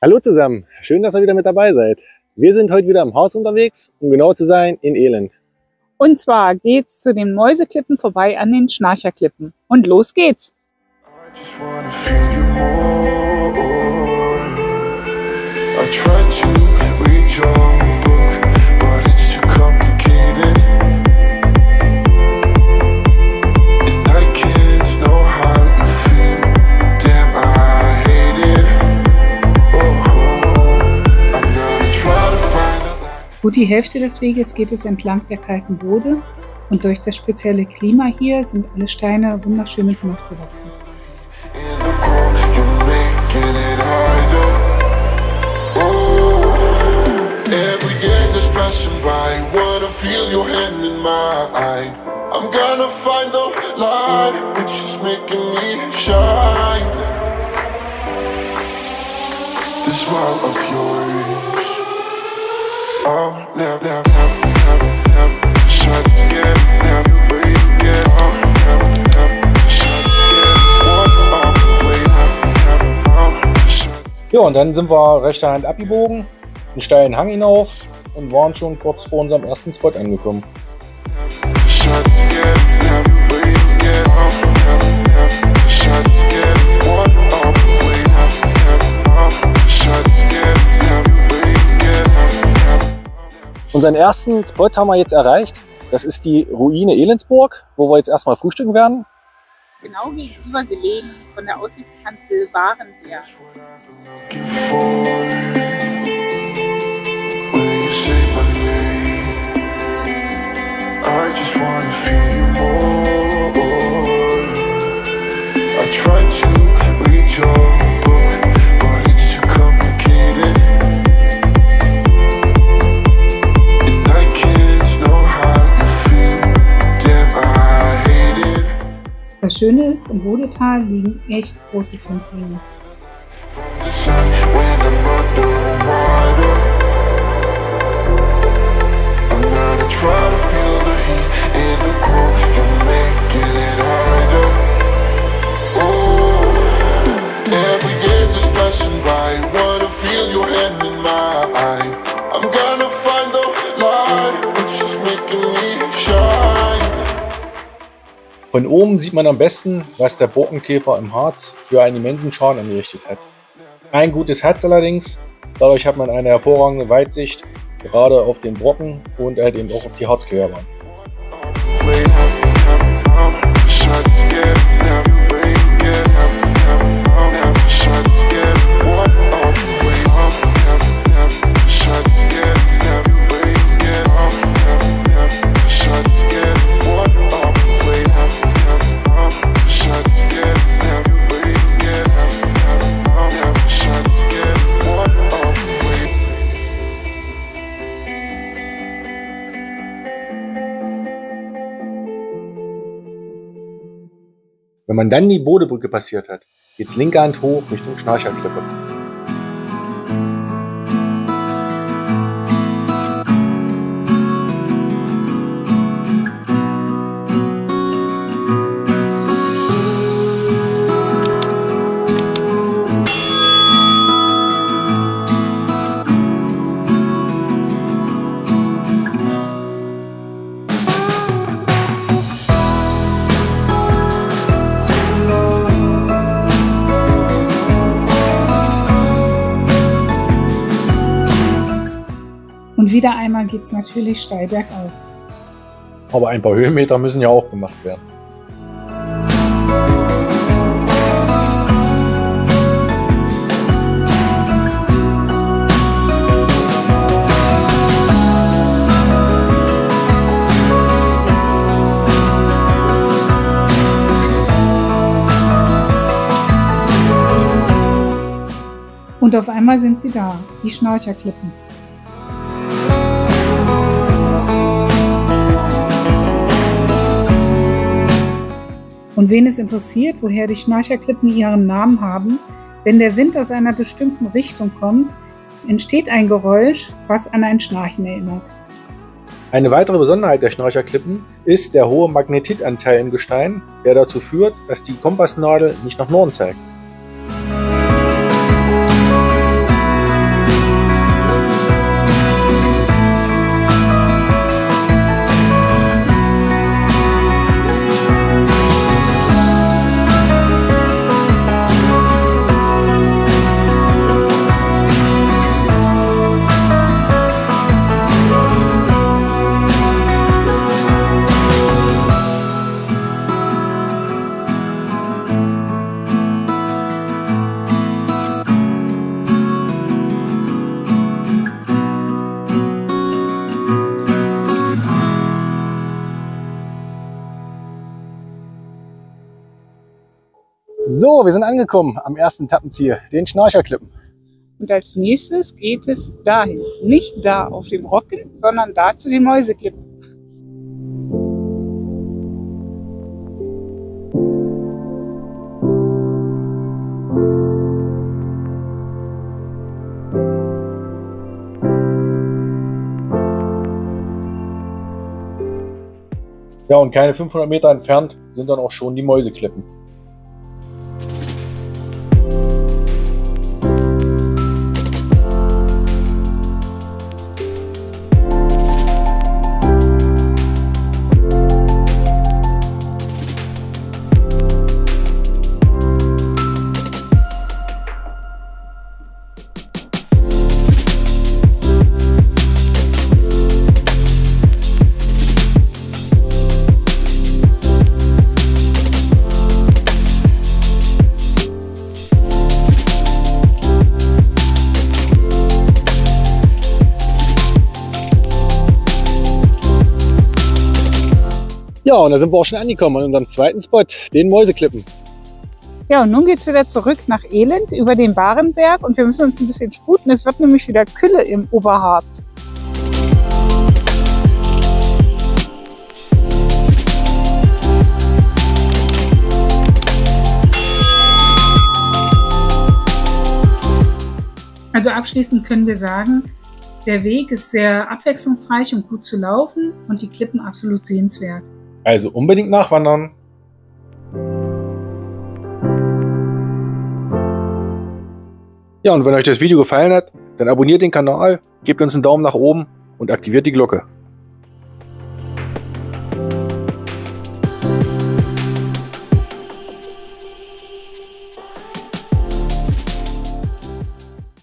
Hallo zusammen, schön, dass ihr wieder mit dabei seid. Wir sind heute wieder im Harz unterwegs, um genau zu sein, in Elend. Und zwar geht's zu den Mäuseklippen vorbei an den Schnarcherklippen. Und los geht's! Gut die Hälfte des Weges geht es entlang der kalten Bode und durch das spezielle Klima hier sind alle Steine wunderschön mit Moos bewachsen. Ja, und dann sind wir rechter Hand abgebogen, einen steilen Hang hinauf und waren schon kurz vor unserem ersten Spot angekommen. Unseren ersten Spot haben wir jetzt erreicht. Das ist die Ruine Elendsburg, wo wir jetzt erstmal frühstücken werden. Genau gegenüber gelegen von der Aussichtskanzel Warenberg. Das Schöne ist, im Bodetal liegen echt große Findlinge. Von oben sieht man am besten, was der Borkenkäfer im Harz für einen immensen Schaden angerichtet hat. Ein gutes Herz allerdings, dadurch hat man eine hervorragende Weitsicht, gerade auf den Brocken und halt eben auch auf die Harzquerbahn. Wenn man dann die Bodebrücke passiert hat, geht's linke Hand hoch Richtung Schnarcherklippe. Und wieder einmal geht es natürlich steil bergauf. Aber ein paar Höhenmeter müssen ja auch gemacht werden. Und auf einmal sind sie da, die Schnarcherklippen. Und wen es interessiert, woher die Schnarcherklippen ihren Namen haben, wenn der Wind aus einer bestimmten Richtung kommt, entsteht ein Geräusch, was an ein Schnarchen erinnert. Eine weitere Besonderheit der Schnarcherklippen ist der hohe Magnetitanteil im Gestein, der dazu führt, dass die Kompassnadel nicht nach Norden zeigt. So, wir sind angekommen am ersten Etappenziel, den Schnarcherklippen. Und als nächstes geht es dahin. Nicht da auf dem Rocken, sondern da zu den Mäuseklippen. Ja, und keine 500 Meter entfernt sind dann auch schon die Mäuseklippen. Ja, und da sind wir auch schon angekommen an unserem zweiten Spot, den Mäuseklippen. Ja, und nun geht es wieder zurück nach Elend über den Barenberg und wir müssen uns ein bisschen sputen. Es wird nämlich wieder Kühle im Oberharz. Also abschließend können wir sagen, der Weg ist sehr abwechslungsreich und gut zu laufen und die Klippen absolut sehenswert. Also unbedingt nachwandern. Ja, und wenn euch das Video gefallen hat, dann abonniert den Kanal, gebt uns einen Daumen nach oben und aktiviert die Glocke.